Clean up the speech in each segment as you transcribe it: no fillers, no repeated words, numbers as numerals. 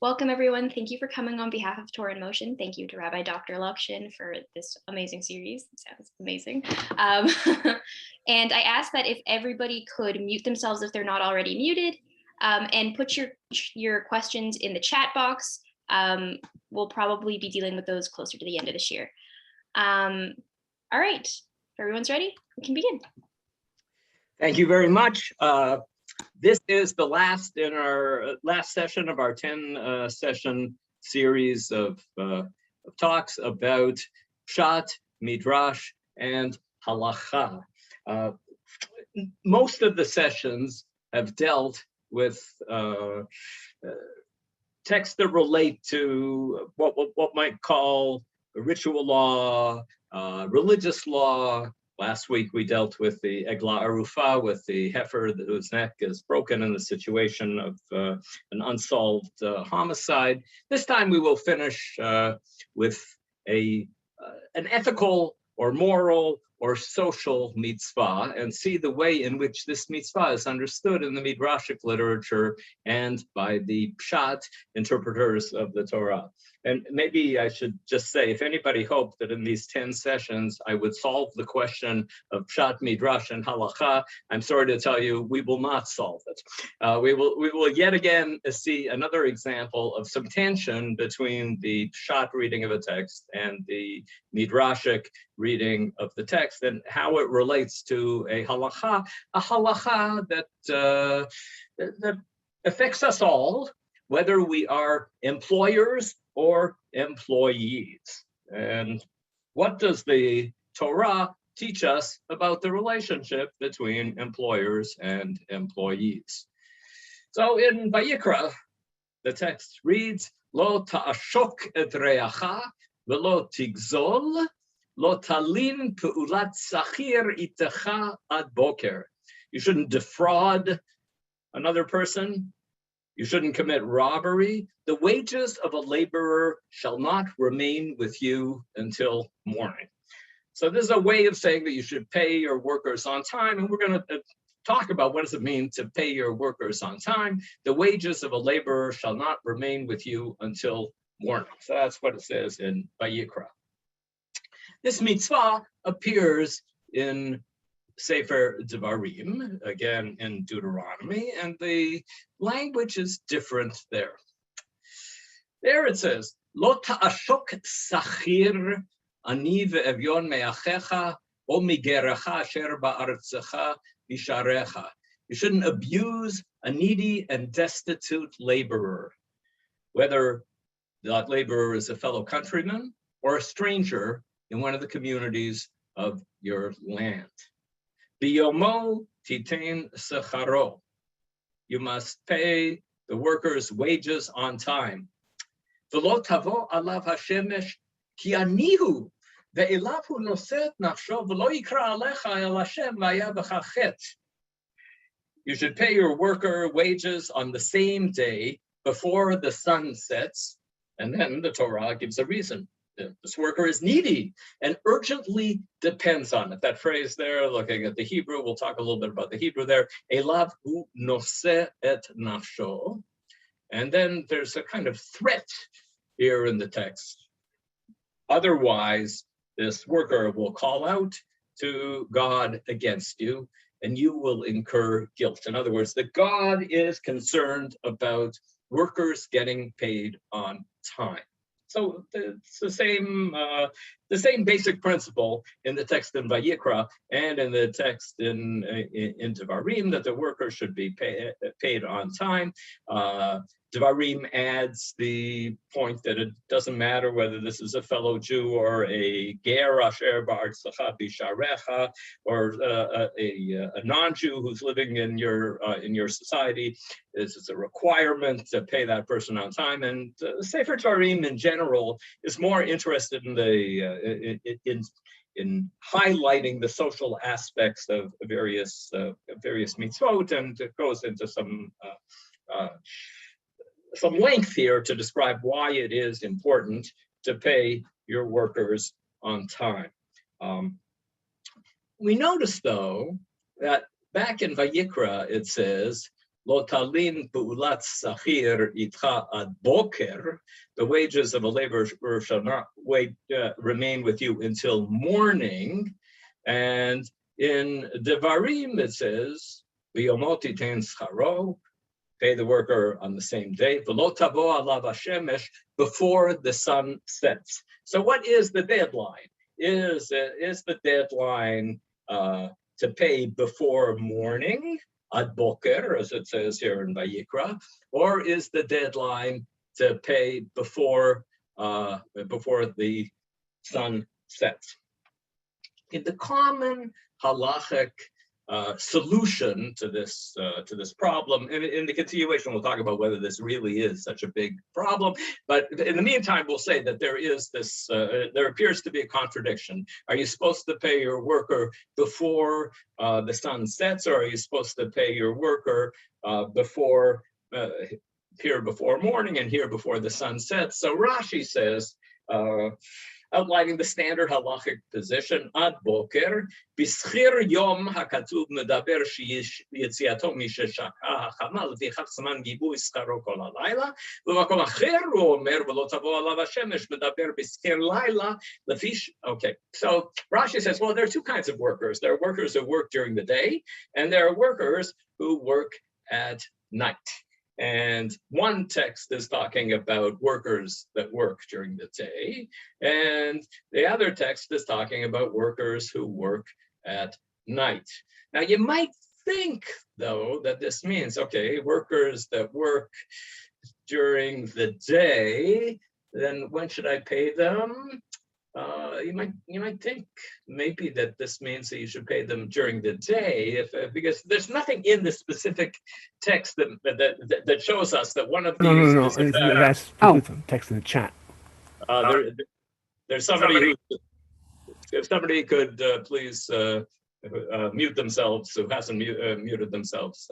Welcome, everyone. Thank you for coming on behalf of Torah in Motion. Thank you to Rabbi Dr. Lockshin for this amazing series. It sounds amazing. And I ask that if everybody could mute themselves if they're not already muted, and put your questions in the chat box. We'll probably be dealing with those closer to the end of this year. All right, if everyone's ready, we can begin. Thank you very much. This is the last in our last session of our 10 session series of talks about Pshat, Midrash, and Halacha. Most of the sessions have dealt with texts that relate to what might call ritual law, religious law. Last week we dealt with the Egla Arufa, with the heifer whose neck is broken in the situation of an unsolved homicide. This time we will finish with an ethical or moral or social mitzvah, and see the way in which this mitzvah is understood in the Midrashic literature and by the Pshat interpreters of the Torah. And maybe I should just say, if anybody hoped that in these 10 sessions I would solve the question of Pshat, Midrash, and Halacha, I'm sorry to tell you, we will not solve it. We will yet again see another example of some tension between the Pshat reading of a text and the Midrashic reading of the text, and how it relates to a halacha that affects us all, whether we are employers or employees. And what does the Torah teach us about the relationship between employers and employees? So in Vayikra, the text reads, Lo ta'ashok et reacha, velo tigzol, Lo talin pe'ulat sachir itecha ad boker. You shouldn't defraud another person. You shouldn't commit robbery. The wages of a laborer shall not remain with you until morning. So this is a way of saying that you should pay your workers on time. And we're going to talk about what does it mean to pay your workers on time. The wages of a laborer shall not remain with you until morning. So that's what it says in Vayikra. This mitzvah appears in Sefer Devarim, again in Deuteronomy, and the language is different there. There it says, Lo ta'ashok sachir ani ve'evyon me'achecha o migerecha asher ba'aretzecha bisharecha. You shouldn't abuse a needy and destitute laborer, whether that laborer is a fellow countryman or a stranger in one of the communities of your land. Biyomo titain secharo. You must pay the workers' wages on time. V'lo tavo alav hashemesh ki anihu ve'elav hu noset nafsho v'lo yikra alecha el Hashem v'aya b'cha chet. You should pay your worker wages on the same day before the sun sets, and then the Torah gives a reason. This worker is needy and urgently depends on it. That phrase there, looking at the Hebrew, we'll talk a little bit about the Hebrew there. Elav hu noseh et nafsho. And then there's a kind of threat here in the text. Otherwise, this worker will call out to God against you, and you will incur guilt. In other words, that God is concerned about workers getting paid on time. So it's the same basic principle in the text in Vayikra and in the text in Devarim, that the worker should be paid on time. Devarim adds the point that it doesn't matter whether this is a fellow Jew or a ger asher ba'artzecha bisharecha, or a non-Jew who's living in your society. This is a requirement to pay that person on time. And Sefer Devarim in general is more interested in in highlighting the social aspects of various mitzvot, and it goes into some length here to describe why it is important to pay your workers on time. We notice, though, that back in Vayikra, it says, Lo talin pu'ulat sachir itcha ad boker. The wages of a laborer shall not remain with you until morning. And in Devarim it says, V'yomot iten scharo, pay the worker on the same day, v'lo tavo alav hashemesh, before the sun sets. So what is the deadline? Is the deadline to pay before morning, ad boker, as it says here in Vayikra, or is the deadline to pay before the sun sets? In the common halachic solution to this problem, and in the continuation, we'll talk about whether this really is such a big problem. But in the meantime, we'll say that there is this. There appears to be a contradiction. Are you supposed to pay your worker before the sun sets, or are you supposed to pay your worker before here before morning and here before the sun sets? So Rashi says, outlining the standard halachic position, ad boker, bischir yom hakatuv medaber sheyitziato misheshaka hachama levichach zman gibui scharo kol halayla, v'makom acher hu omer v'lo tavo alav hashemesh medaber bischir layla lefish. Okay, so Rashi says, well, there are two kinds of workers. There are workers who work during the day, and there are workers who work at night. And one text is talking about workers that work during the day, and the other text is talking about workers who work at night. Now, you might think, though, that this means, okay, workers that work during the day, then when should I pay them? You might think maybe that this means that you should pay them during the day, because there's nothing in the specific text that shows us that one of these. No. That's text in the chat. There's somebody who, if somebody could please mute themselves, who hasn't muted themselves.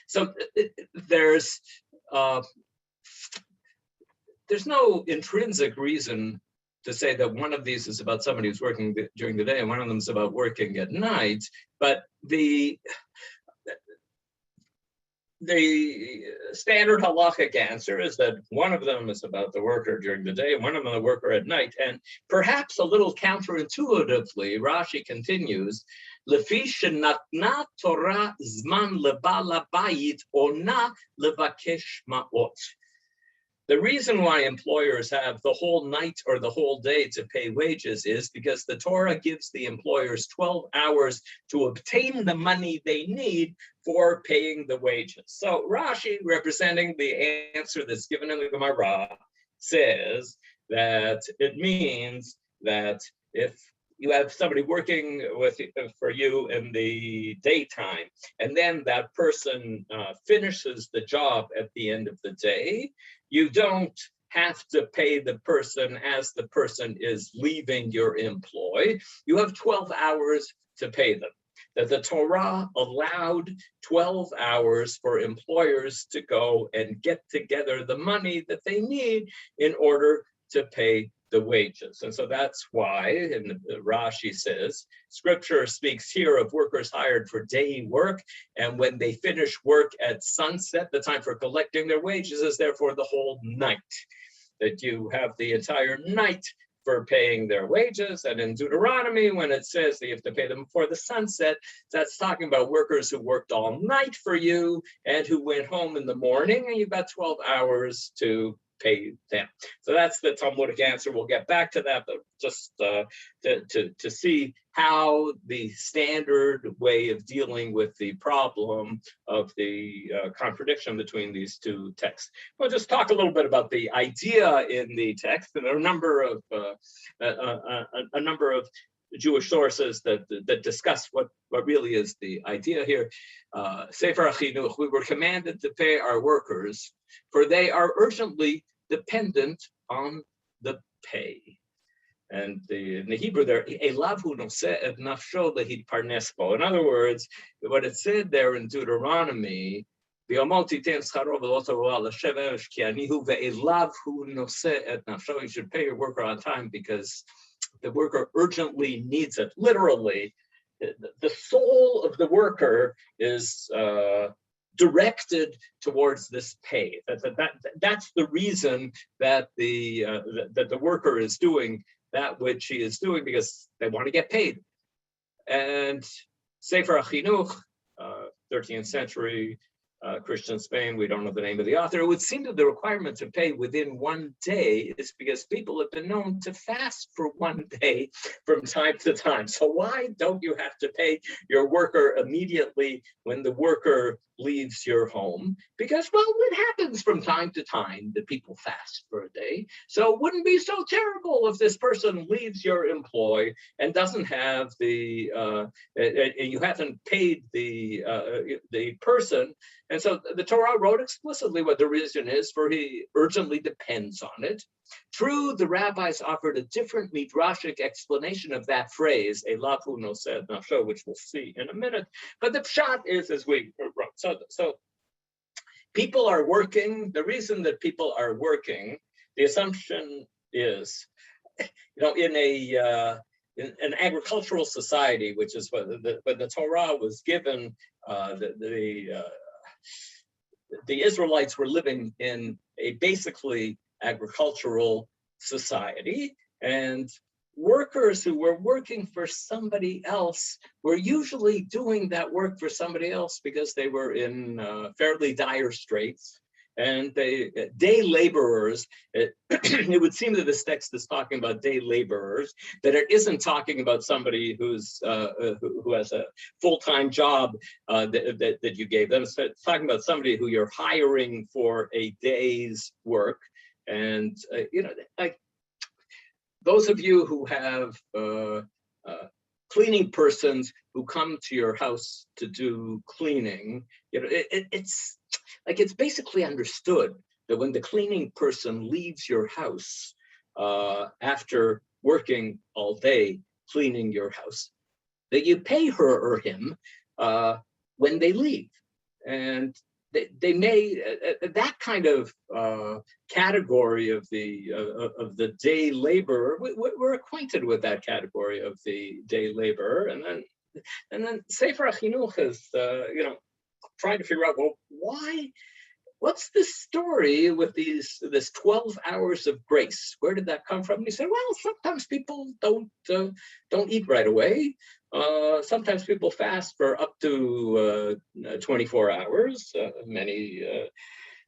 So there's no intrinsic reason to say that one of these is about somebody who's working during the day and one of them is about working at night, but the standard halachic answer is that one of them is about the worker during the day and one of them the worker at night. And perhaps a little counterintuitively, Rashi continues, Lefi shenatna Torah zman lebala bayit ona levakesh ma'ot. The reason why employers have the whole night or the whole day to pay wages is because the Torah gives the employers 12 hours to obtain the money they need for paying the wages. So Rashi, representing the answer that's given in the Gemara, says that it means that if you have somebody working for you in the daytime, and then that person finishes the job at the end of the day, you don't have to pay the person as the person is leaving your employ. You have 12 hours to pay them. That the Torah allowed 12 hours for employers to go and get together the money that they need in order to pay the wages. And so that's why, and Rashi says, Scripture speaks here of workers hired for day work, and when they finish work at sunset, the time for collecting their wages is therefore the whole night, that you have the entire night for paying their wages. And in Deuteronomy, when it says that you have to pay them before the sunset, that's talking about workers who worked all night for you and who went home in the morning, and you've got 12 hours to pay them. So that's the Talmudic answer. We'll get back to that, but just to see how the standard way of dealing with the problem of the contradiction between these two texts. We'll just talk a little bit about the idea in the text, and there are a number of Jewish sources that discuss what really is the idea here. Sefer HaChinuch, we were commanded to pay our workers, for they are urgently dependent on the pay. And in the Hebrew there, Elavhu noseh et nafsho lehitparnes bo. In other words, what it said there in Deuteronomy, you should pay your worker on time because the worker urgently needs it. Literally, the soul of the worker is directed towards this pay. That's the reason that the worker is doing that which he is doing, because they want to get paid. And Sefer HaChinuch, 13th century Christian Spain, we don't know the name of the author. It would seem that the requirement to pay within one day is because people have been known to fast for one day from time to time. So why don't you have to pay your worker immediately when the worker leaves your home? Because, well, it happens from time to time that people fast for a day. So it wouldn't be so terrible if this person leaves your employ and doesn't have the, and you haven't paid the person. And so the Torah wrote explicitly what the reason is, for he urgently depends on it. True, the rabbis offered a different midrashic explanation of that phrase, Elav hu noseh nafsho, which we'll see in a minute. But the Pshat is as we wrote. So people are working. The reason that people are working, the assumption is, in an agricultural society, which is when the Torah was given, the Israelites were living in a basically agricultural society, and workers who were working for somebody else were usually doing that work for somebody else because they were in fairly dire straits. And day laborers, it would seem that this text is talking about day laborers, that it isn't talking about somebody who has a full-time job that you gave them. So it's talking about somebody who you're hiring for a day's work. And, like those of you who have cleaning persons who come to your house to do cleaning, it's basically understood that when the cleaning person leaves your house after working all day cleaning your house, that you pay her or him when they leave. And they may, that kind of category of the day laborer, we're acquainted with that category of the day laborer. And then Sefer HaChinuch is, trying to figure out, well, what's this story with this 12 hours of grace? Where did that come from? And he said, well, sometimes people don't eat right away. Sometimes people fast for up to 24 hours.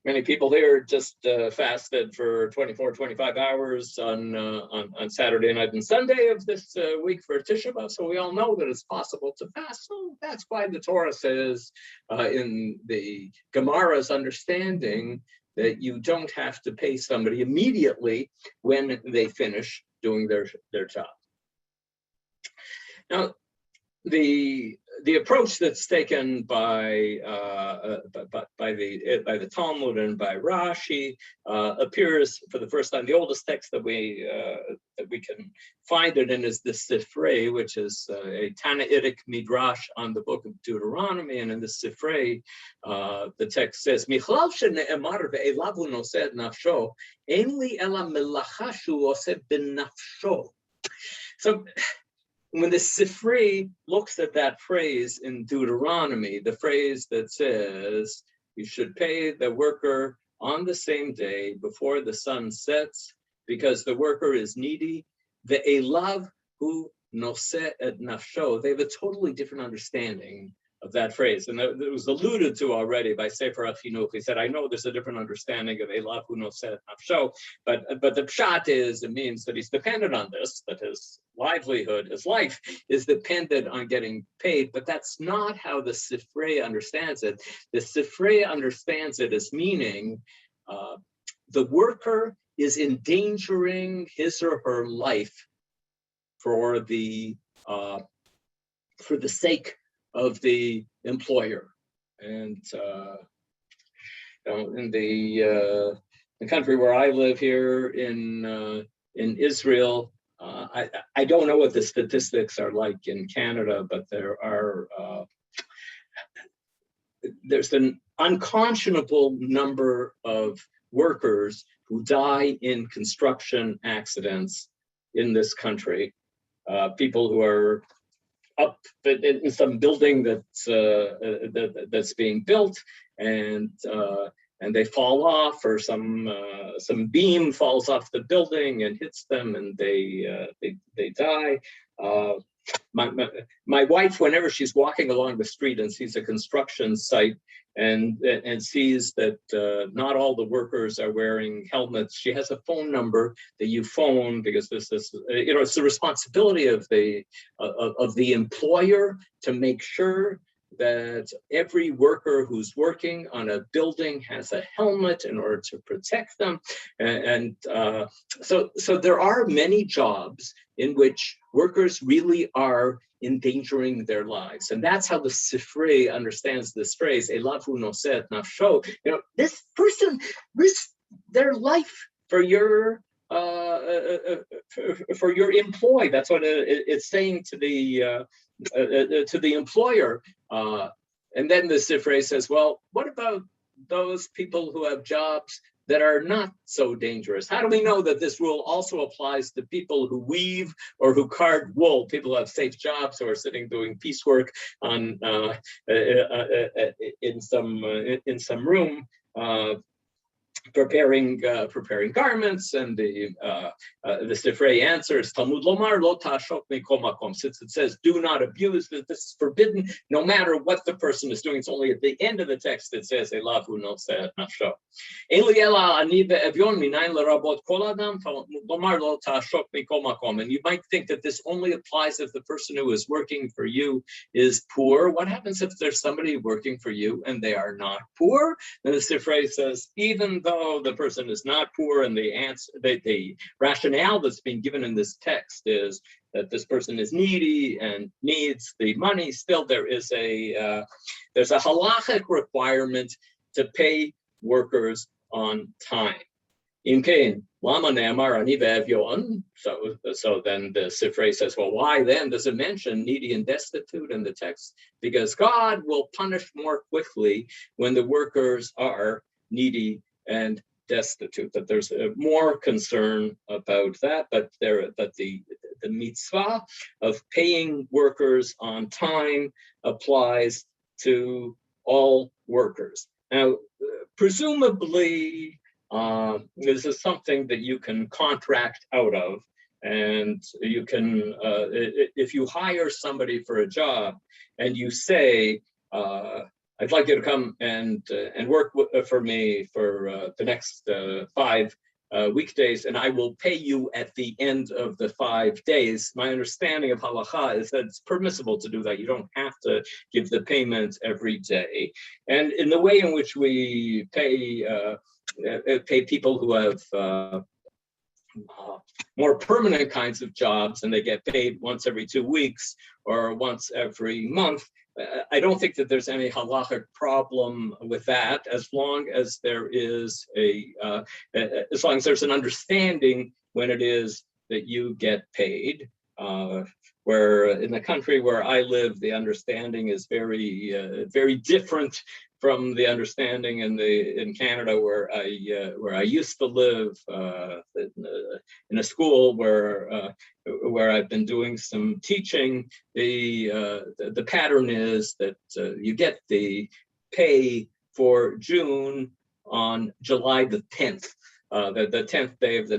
Many people here just fasted for 24, 25 hours on Saturday night and Sunday of this week for Tisha B'Av. So we all know that it's possible to fast. So that's why the Torah says in the Gemara's understanding that you don't have to pay somebody immediately when they finish doing their job. Now, the approach that's taken by the Talmud and by Rashi appears for the first time. The oldest text that we can find it in is the Sifrei, which is a Tanaitic Midrash on the book of Deuteronomy. And in the Sifrei, the text says, "Michlal shene'emar ve'elav hu noseh nafsho, ein li ela melacha shu oseh b'nafsho." So when the Sifrei looks at that phrase in Deuteronomy, the phrase that says you should pay the worker on the same day before the sun sets because the worker is needy, ve'elav hu noseh et nafsho, they have a totally different understanding of that phrase. And it was alluded to already by Sefer HaChinuch. He said, I know there's a different understanding of elav hu noseh et nafsho, but the pshat is, it means that he's dependent on this, that his livelihood, his life is dependent on getting paid. But that's not how the Sifrei understands it. The Sifrei understands it as meaning the worker is endangering his or her life for the sake of the employer. And in the country where I live here in Israel, I don't know what the statistics are like in Canada, but there's an unconscionable number of workers who die in construction accidents in this country. People who are up in some building that's being built, and they fall off, or some beam falls off the building and hits them, and they die. My wife, whenever she's walking along the street and sees a construction site and sees that not all the workers are wearing helmets, she has a phone number that you phone, because this is, it's the responsibility of the employer to make sure that every worker who's working on a building has a helmet in order to protect them. And so there are many jobs in which workers really are endangering their lives. And that's how the Sifrei understands this phrase, Elavu noseh nafsho. This person risks their life for your employee. That's what it's saying to the employer. And then the Sifrei says, well, what about those people who have jobs that are not so dangerous? How do we know that this rule also applies to people who weave or who card wool? People who have safe jobs, who are sitting doing piecework on in some room, preparing garments. And the Sifrei answers, Talmud lomar lo ta'ashok mikol makom, since it says do not abuse, that this is forbidden no matter what the person is doing. It's only at the end of the text that says elavu noseh nafsho. Eli ela ani ve'evyon minayin lerabot kol adam, Talmud lomar lo ta'ashok mikol makom. And you might think that this only applies if the person who is working for you is poor. What happens if there's somebody working for you and they are not poor? And the Sifrei says, even though the person is not poor, and the rationale that's being given in this text is that this person is needy and needs the money, still there's a halachic requirement to pay workers on time. So then the Sifrei says, well, why then does it mention needy and destitute in the text? Because God will punish more quickly when the workers are needy and destitute, that there's more concern about that, but the mitzvah of paying workers on time applies to all workers. Now, presumably, this is something that you can contract out of, and you can, if you hire somebody for a job and you say, I'd like you to come and work for me for the next 5 weekdays, and I will pay you at the end of the 5 days. My understanding of Halacha is that it's permissible to do that. You don't have to give the payment every day. And in the way in which we pay people who have more permanent kinds of jobs, and they get paid once every 2 weeks or once every month, I don't think that there's any halachic problem with that, as long as there is as long as there's an understanding when it is that you get paid. Where in the country where I live, the understanding is very different from the understanding in Canada, where I used to live, in a school where I've been doing some teaching. The pattern is that you get the pay for June on July the 10th. The 10th day of the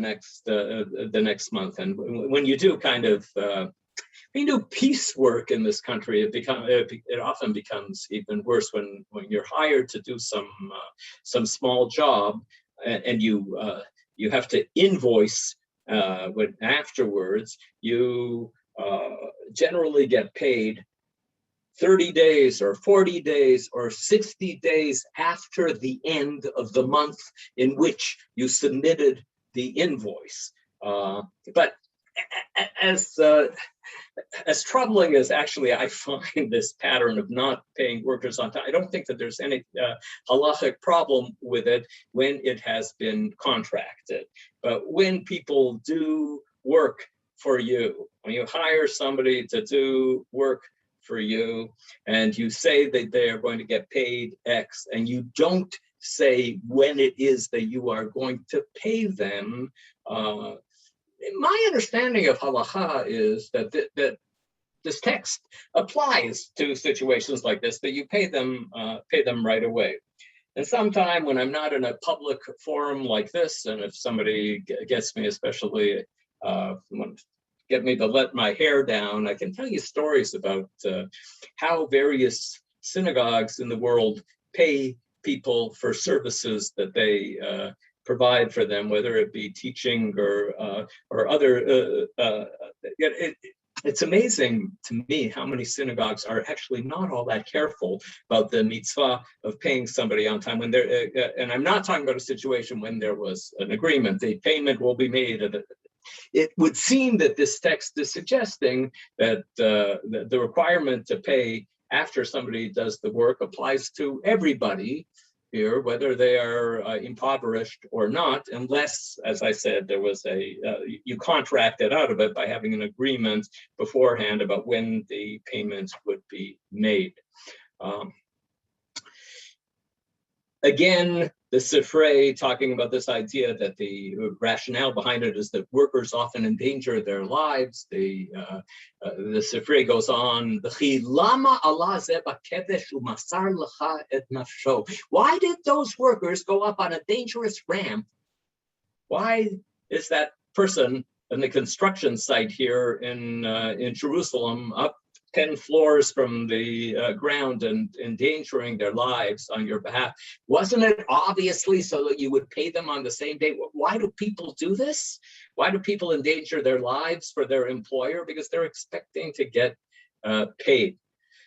next month. And when you do kind of when you do piecework in this country, it often becomes even worse when you're hired to do some small job, and you have to invoice when afterwards. You generally get paid 30 days or 40 days or 60 days after the end of the month in which you submitted the invoice. But as troubling as actually I find this pattern of not paying workers on time, I don't think that there's any halachic problem with it when it has been contracted. But when people do work for you, when you hire somebody to do work for you, and you say that they are going to get paid X, and you don't say when it is that you are going to pay them, my understanding of halacha is that this text applies to situations like this, that you pay them right away. And sometime when I'm not in a public forum like this, and if somebody gets me, especially get me to let my hair down, I can tell you stories about how various synagogues in the world pay people for services that they provide for them, whether it be teaching or other. It's amazing to me how many synagogues are actually not all that careful about the mitzvah of paying somebody on time. When they're, and I'm not talking about a situation when there was an agreement, the payment will be made. It would seem that this text is suggesting that the requirement to pay after somebody does the work applies to everybody here, whether they are impoverished or not, unless, as I said, there was you contracted out of it by having an agreement beforehand about when the payments would be made. Again, the Sifrei talking about this idea that the rationale behind it is that workers often endanger their lives. The Sifrei goes on, why did those workers go up on a dangerous ramp? Why is that person in the construction site here in Jerusalem up 10 floors from the ground and endangering their lives on your behalf? Wasn't it obviously so that you would pay them on the same day? Why do people do this? Why do people endanger their lives for their employer? Because they're expecting to get paid.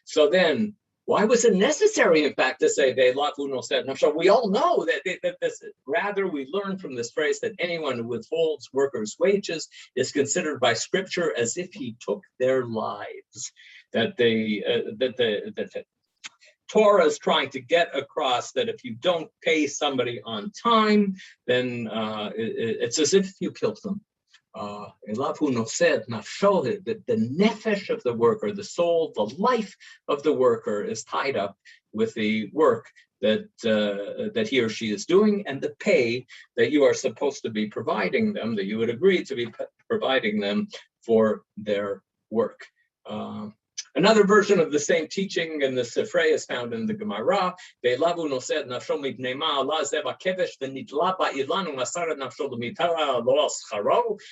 So then, why was it necessary, in fact, to say they lavuno said? So we all know that this. Rather, we learn from this phrase that anyone who withholds workers' wages is considered by Scripture as if he took their lives. That the Torah is trying to get across that if you don't pay somebody on time, then it's as if you killed them. The nefesh of the worker, the soul, the life of the worker is tied up with the work that he or she is doing, and the pay that you are supposed to be providing them, that you would agree to be providing them for their work. Another version of the same teaching in the Sifrei is found in the Gemara.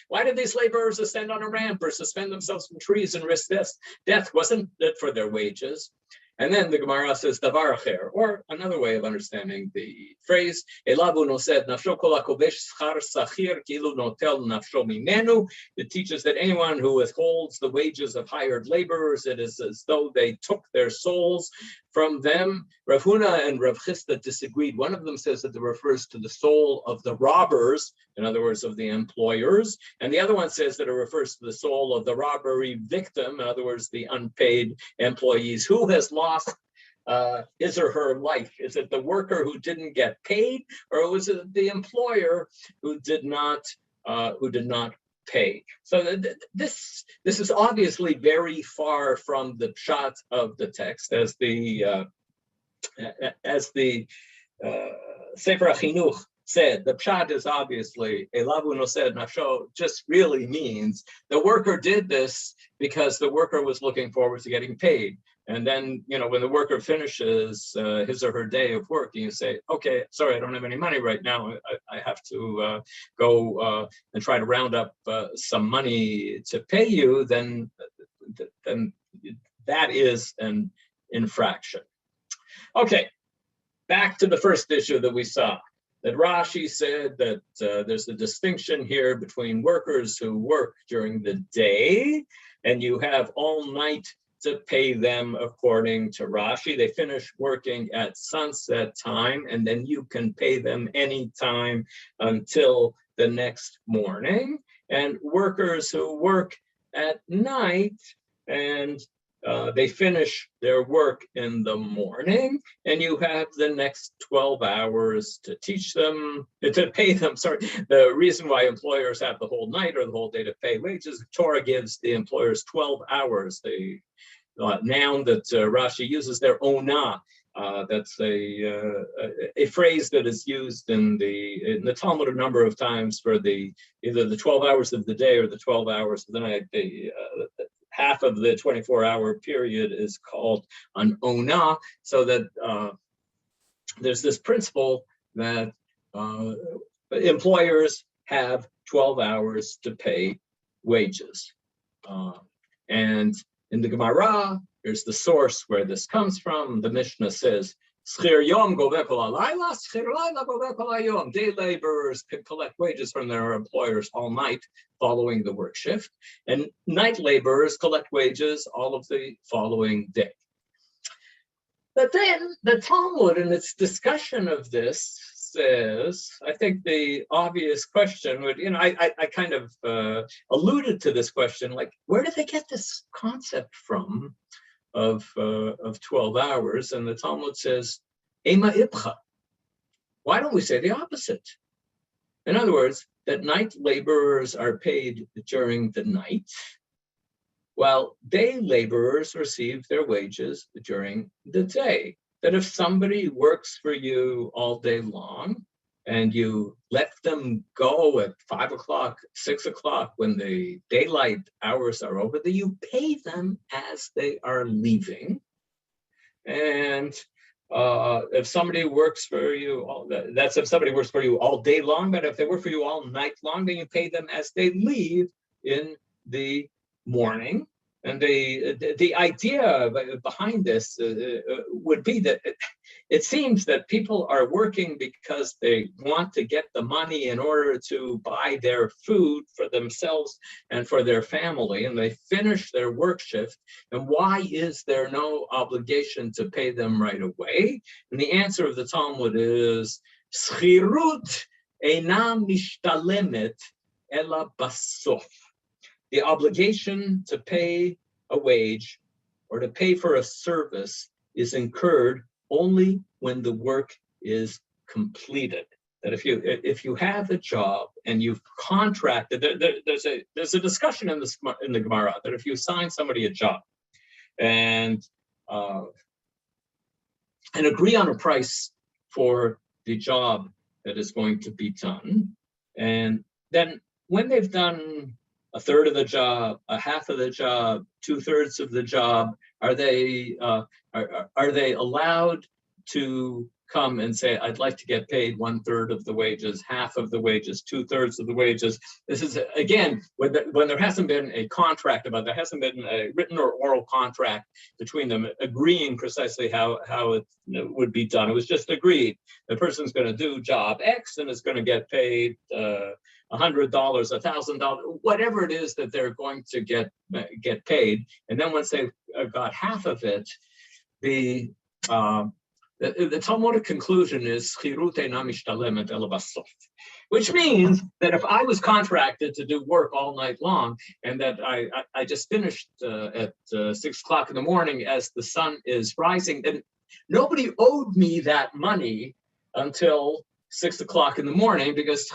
Why did these laborers ascend on a ramp or suspend themselves from trees and risk death? Wasn't it for their wages? And then the Gemara says davar acher, or another way of understanding the phrase, it teaches that anyone who withholds the wages of hired laborers, it is as though they took their souls from them. Rav Huna and Rav Chisda disagreed. One of them says that it refers to the soul of the robbers, in other words, of the employers, and the other one says that it refers to the soul of the robbery victim, in other words, the unpaid employees. Who has lost his or her life? Is it the worker who didn't get paid, or was it the employer who did not pay? So this is obviously very far from the pshat of the text, as the Sefer HaChinuch said. The pshat is obviously elavu nosed nafsho, just really means the worker did this because the worker was looking forward to getting paid. And then, when the worker finishes his or her day of work, you say, okay, sorry, I don't have any money right now. I have to go and try to round up some money to pay you, then that is an infraction. Okay, back to the first issue that we saw. That Rashi said that there's a distinction here between workers who work during the day, and you have all night to pay them according to Rashi. They finish working at sunset time, and then you can pay them any time until the next morning. And workers who work at night and they finish their work in the morning, and you have the next 12 hours to teach them, to pay them. Sorry, the reason why employers have the whole night or the whole day to pay wages, Torah gives the employers 12 hours. The noun that Rashi uses there, ona. That's a phrase that is used in the Talmud a number of times for either the 12 hours of the day or the 12 hours of the night. half of the 24-hour period is called an ona, so that there's this principle that employers have 12 hours to pay wages. And in the Gemara, here's the source where this comes from. The Mishnah says, Schir yom goveh kol halayla, schir layla goveh kol hayom. Day laborers can collect wages from their employers all night following the work shift, and night laborers collect wages all of the following day. But then the Talmud, in its discussion of this, says, I think the obvious question would, I kind of alluded to this question, like, where did they get this concept from of 12 hours? And the Talmud says, Ema Ibcha. Why don't we say the opposite? In other words, that night laborers are paid during the night, while day laborers receive their wages during the day. That if somebody works for you all day long and you let them go at 5 o'clock, 6 o'clock when the daylight hours are over, that you pay them as they are leaving. And if somebody works for you, that's if somebody works for you all day long, but if they work for you all night long, then you pay them as they leave in the morning. And the idea behind this would be that it seems that people are working because they want to get the money in order to buy their food for themselves and for their family, and they finish their work shift. And why is there no obligation to pay them right away? And the answer of the Talmud is, Schirut eina mishtalemet ela basof. The obligation to pay a wage or to pay for a service is incurred only when the work is completed. That if you have a job and you've contracted, there's a discussion in the Gemara that if you assign somebody a job and agree on a price for the job that is going to be done, and then when they've done a third of the job, a half of the job, 2/3 of the job, are they allowed to come and say, I'd like to get paid 1/3 of the wages, half of the wages, 2/3 of the wages? This is, again, when there hasn't been a contract about, there hasn't been a written or oral contract between them agreeing precisely how it would be done. It was just agreed. The person's going to do job X and is going to get paid $100, $1,000, whatever it is that they're going to get paid. And then once they've got half of it, the Talmudic conclusion is, which means that if I was contracted to do work all night long and that I just finished at 6 o'clock in the morning as the sun is rising, then nobody owed me that money until 6 o'clock in the morning, because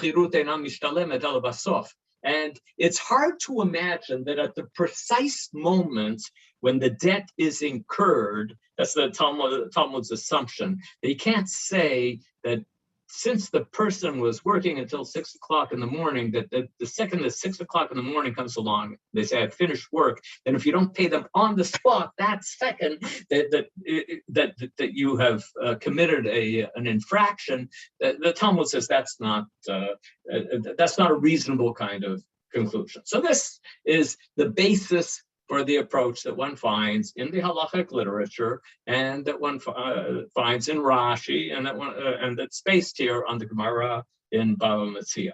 and it's hard to imagine that at the precise moment when the debt is incurred, that's the Talmud's assumption, that you can't say that since the person was working until 6 o'clock in the morning, that the second that 6 o'clock in the morning comes along, they say, I've finished work, then if you don't pay them on the spot that second, that you have committed an infraction, the Talmud says that's not a reasonable kind of conclusion. So this is the basis for the approach that one finds in the halachic literature and that one finds in Rashi, and that's based here on the Gemara in Bava Metzia.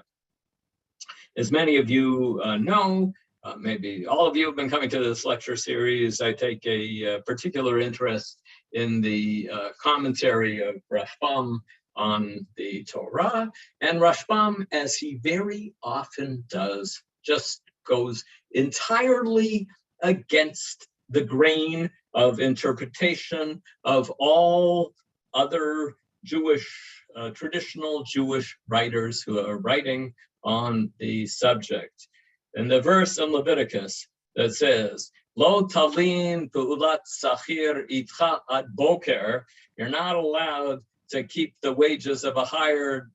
As many of you know, maybe all of you have been coming to this lecture series, I take a particular interest in the commentary of Rashbam on the Torah. And Rashbam, as he very often does, just goes entirely against the grain of interpretation of all other traditional Jewish writers who are writing on the subject. In the verse in Leviticus that says, Lo talin pu'ulat sachir itcha ad boker, you're not allowed to keep the wages of a hired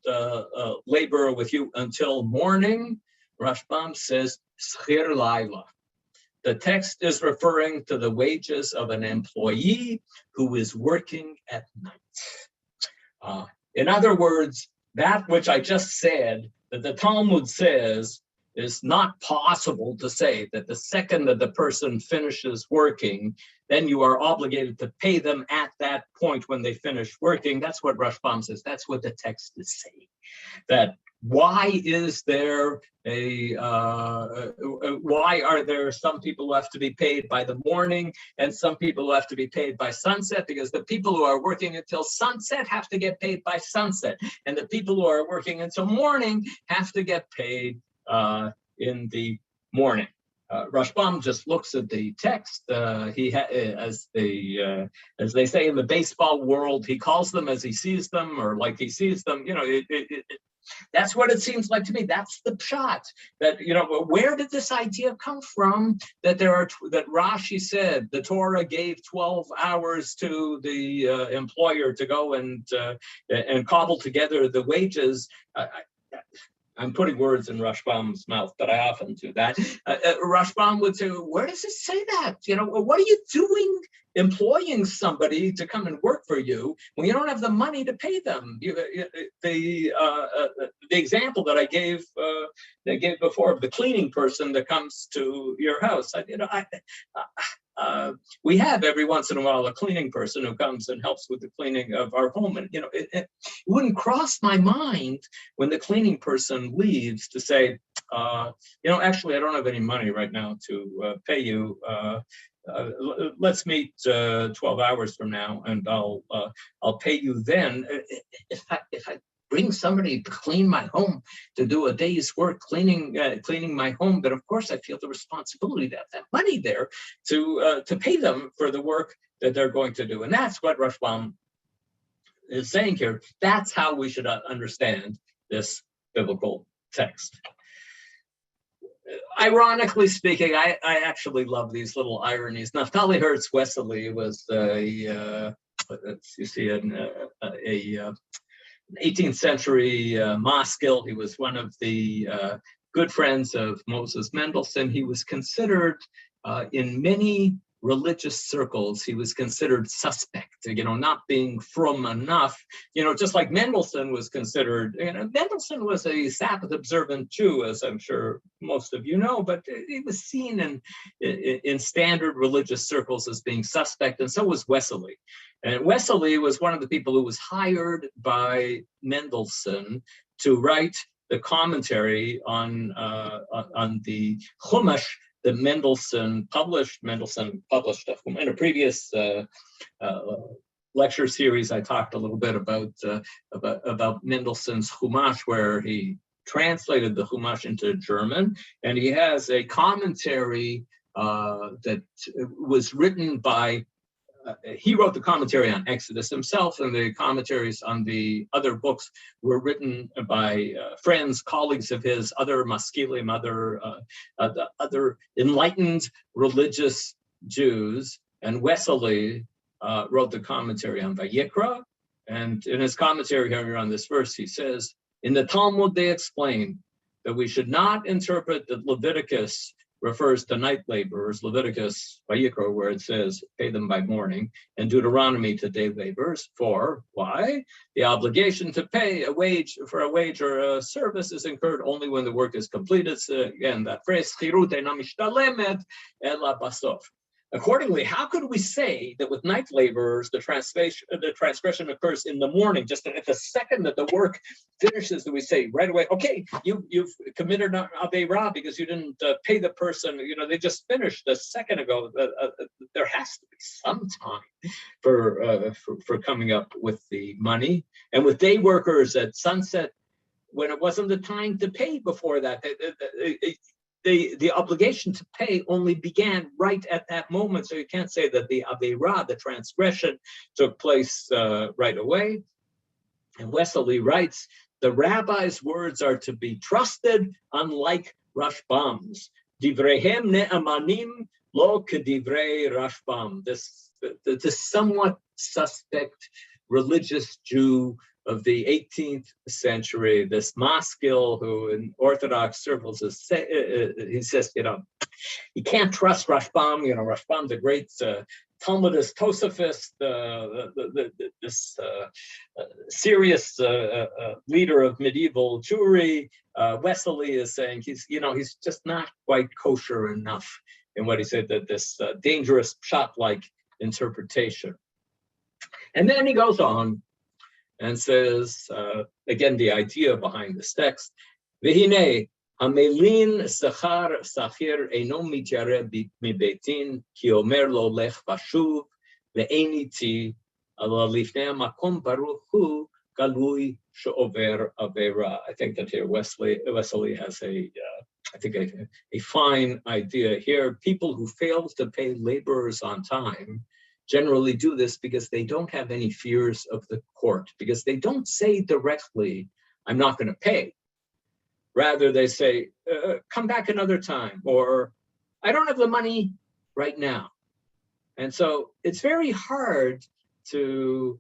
laborer with you until morning. Rashbam says, schir laila. the text is referring to the wages of an employee who is working at night. In other words, that which I just said, that the Talmud says, is not possible to say that the second that the person finishes working, then you are obligated to pay them at that point when they finish working. That's what Rashbam says. That's what the text is saying. That why is there why are there some people who have to be paid by the morning and some people who have to be paid by sunset? Because the people who are working until sunset have to get paid by sunset, and the people who are working until morning have to get paid in the morning. Rashbam just looks at the text. As they say in the baseball world, he calls them as he sees them, or like he sees them. You know, that's what it seems like to me. That's the pshat. That, you know, where did this idea come from? That that Rashi said the Torah gave 12 hours to the employer to go and cobble together the wages. I'm putting words in Rashbam's mouth, but I often do that. Rashbam would say, where does it say that? You know, what are you doing employing somebody to come and work for you when you don't have the money to pay them? The example that I gave before of the cleaning person that comes to your house, we have every once in a while a cleaning person who comes and helps with the cleaning of our home. And, you know, it wouldn't cross my mind when the cleaning person leaves to say, you know, actually, I don't have any money right now to pay you. Let's meet 12 hours from now, and I'll pay you then. If I bring somebody to clean my home, to do a day's work cleaning my home, then of course I feel the responsibility to have that money there to pay them for the work that they're going to do. And that's what Rashbam is saying here. That's how we should understand this biblical text. Ironically speaking, I actually love these little ironies. Naftali Hertz Wesley was an 18th century Moskill. He was one of the good friends of Moses Mendelssohn. He was considered in many religious circles, he was considered suspect, you know, not being frum enough, you know, just like Mendelssohn was considered, you know, Mendelssohn was a Sabbath observant Jew, as I'm sure most of you know, but he was seen in standard religious circles as being suspect, and so was Wesley. And Wesley was one of the people who was hired by Mendelssohn to write the commentary on the Chumash that Mendelssohn published. Mendelssohn published in a previous lecture series. I talked a little bit about Mendelssohn's Chumash, where he translated the Chumash into German, and he has a commentary that was written by. He wrote the commentary on Exodus himself, and the commentaries on the other books were written by friends, colleagues of his, other maskilim, other enlightened religious Jews. And Wesley wrote the commentary on Vayikra. And in his commentary here on this verse, he says, in the Talmud, they explain that we should not interpret that Leviticus refers to night laborers, Leviticus, Vayikra, where it says, pay them by morning, and Deuteronomy to day laborers. For why? The obligation to pay a wage for a wage or a service is incurred only when the work is completed. So again, that phrase, chirut eina mishtalemet ela basof. Accordingly, how could we say that with night laborers, the transgression occurs in the morning, just at the second that the work finishes, that we say right away, okay, you've committed an aveirah because you didn't pay the person, you know, they just finished a second ago. There has to be some time for coming up with the money. And with day workers at sunset, when it wasn't the time to pay before that, the obligation to pay only began right at that moment. So you can't say that the aveirah, the transgression, took place right away. And Wesley writes, the rabbi's words are to be trusted, unlike Rashbam's. Divrehem ne'amanim lo kedivrei Rashbam. This somewhat suspect religious Jew of the 18th century, this maskil who in Orthodox circles he says, you can't trust Rashbam. Rashbam's a great Talmudist, Tosafist, this serious leader of medieval Jewry. Wesley is saying he's just not quite kosher enough in what he said, that this dangerous Pshat-like interpretation. And then he goes on and says, again, the idea behind this text, V'hinei, hamelin sachar sachir eino mityare mibeitin, ki omer lo lech vashuv, ve'eniti, ala lifnei makom baruch hu, galui she'over avera. I think that here Wesley has a fine idea here. People who fail to pay laborers on time generally do this because they don't have any fears of the court, because they don't say directly, I'm not going to pay. Rather, they say, come back another time, or I don't have the money right now. And so it's very hard to,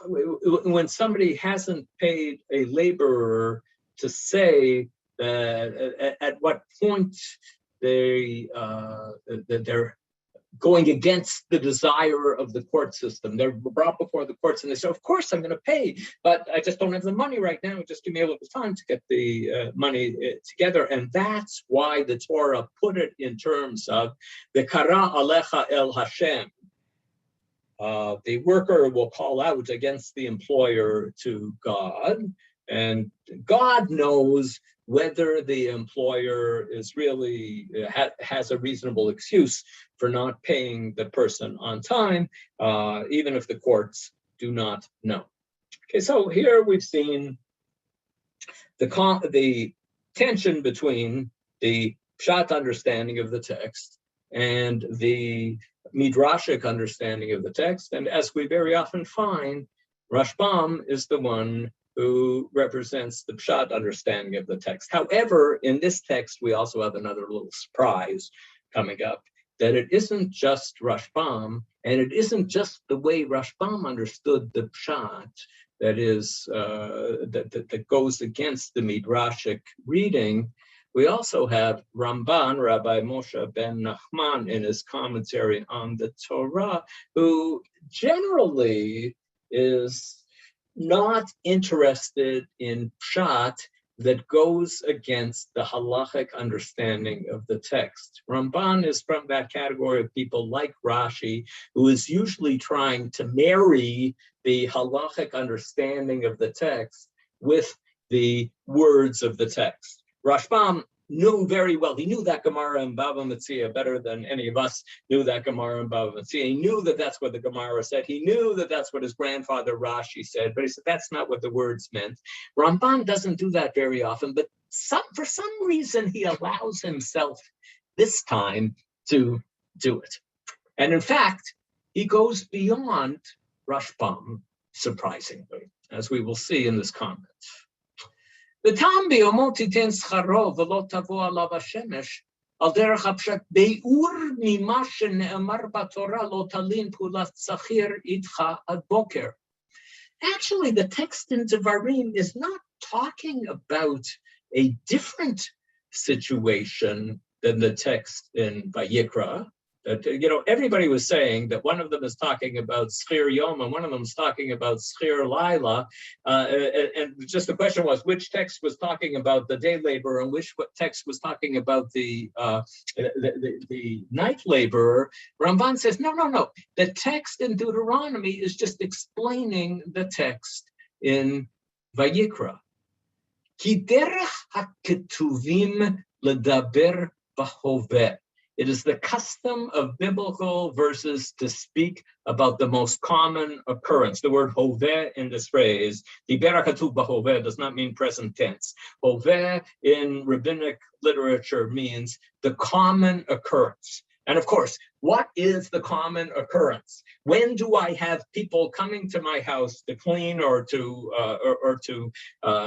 when somebody hasn't paid a laborer, to say at what point they're going against the desire of the court system. They're brought before the courts and they say, of course I'm going to pay, but I just don't have the money right now. Just give me a little time to get the money together. And that's why the Torah put it in terms of the kara alecha el Hashem. The worker will call out against the employer to God, and God knows whether the employer is really has a reasonable excuse for not paying the person on time, even if the courts do not know. Okay, so here we've seen the tension between the Pshat understanding of the text and the Midrashic understanding of the text, and as we very often find, Rashbam is the one who represents the Pshat understanding of the text. However, in this text, we also have another little surprise coming up, that it isn't just Rashbam, and it isn't just the way Rashbam understood the Pshat that is that goes against the Midrashic reading. We also have Ramban, Rabbi Moshe ben Nachman, in his commentary on the Torah, who generally is not interested in Pshat that goes against the halachic understanding of the text. Ramban is from that category of people like Rashi, who is usually trying to marry the halachic understanding of the text with the words of the text. Rashbam knew very well, he knew that Gemara in Bava Metzia better than any of us knew that Gemara in Bava Metzia. He knew that that's what the Gemara said. He knew that that's what his grandfather Rashi said, but he said that's not what the words meant. Ramban doesn't do that very often, but for some reason he allows himself this time to do it. And in fact, he goes beyond Rashbam, surprisingly, as we will see in this comment. ותם ביומו תיתן שכרו ולא תבוא עליו השמש, על דרך הפשט ביאור ממה שנאמר בתורה לא תלין פעולת שכיר איתך עד בוקר. Actually, the text in Devarim is not talking about a different situation than the text in Vayikra. Everybody was saying that one of them is talking about Schir Yom and one of them is talking about Schir Laila. And just the question was, which text was talking about the day labor and which text was talking about the night laborer? Ramban says, no. The text in Deuteronomy is just explaining the text in Vayikra. Ki derech haketuvim ledaber b'hoveh. It is the custom of biblical verses to speak about the most common occurrence. The word hoveh in this phrase, diber hakatuv b'hoveh, does not mean present tense. Hoveh in rabbinic literature means the common occurrence. And of course, what is the common occurrence? When do I have people coming to my house to clean or to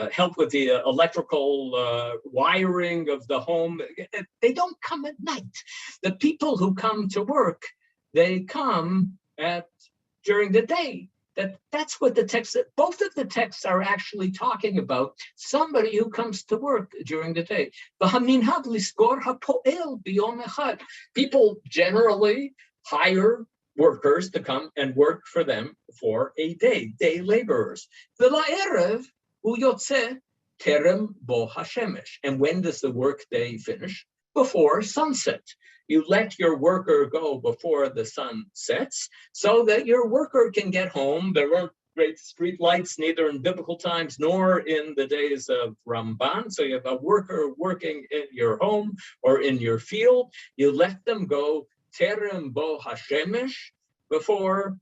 help with the electrical wiring of the home? They don't come at night. The people who come to work, they come during the day. that's what the text, both of the texts are actually talking about somebody who comes to work during the day. People generally hire workers to come and work for them for a day laborers. And when does the work day finish? Before sunset. You let your worker go before the sun sets so that your worker can get home. There weren't great street lights, neither in biblical times nor in the days of Ramban. So you have a worker working in your home or in your field. You let them go terem bo hashemesh, before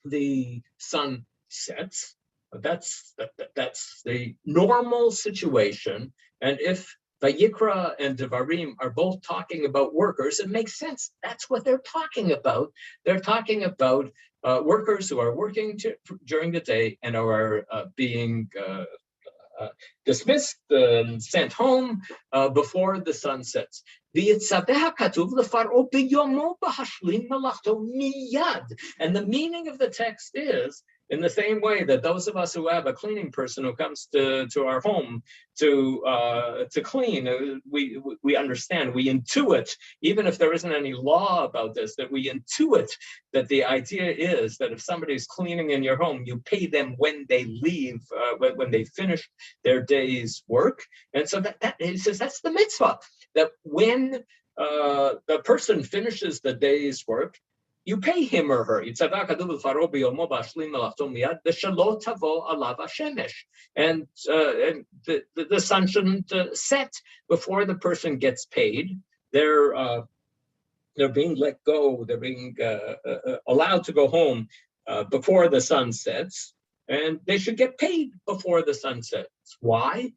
the sun sets. That's the normal situation. And if Vayikra and Devarim are both talking about workers, it makes sense. That's what they're talking about. They're talking about workers who are working during the day and are being dismissed and sent home before the sun sets. And the meaning of the text is, in the same way that those of us who have a cleaning person who comes to our home to clean, we understand, we intuit, even if there isn't any law about this, that we intuit that the idea is that if somebody's cleaning in your home, you pay them when they leave, when they finish their day's work. And so that he says that's the mitzvah, that when the person finishes the day's work, you pay him or her. And the sun shouldn't set before the person gets paid. They're being let go. They're being allowed to go home before the sun sets, and they should get paid before the sun sets. Why?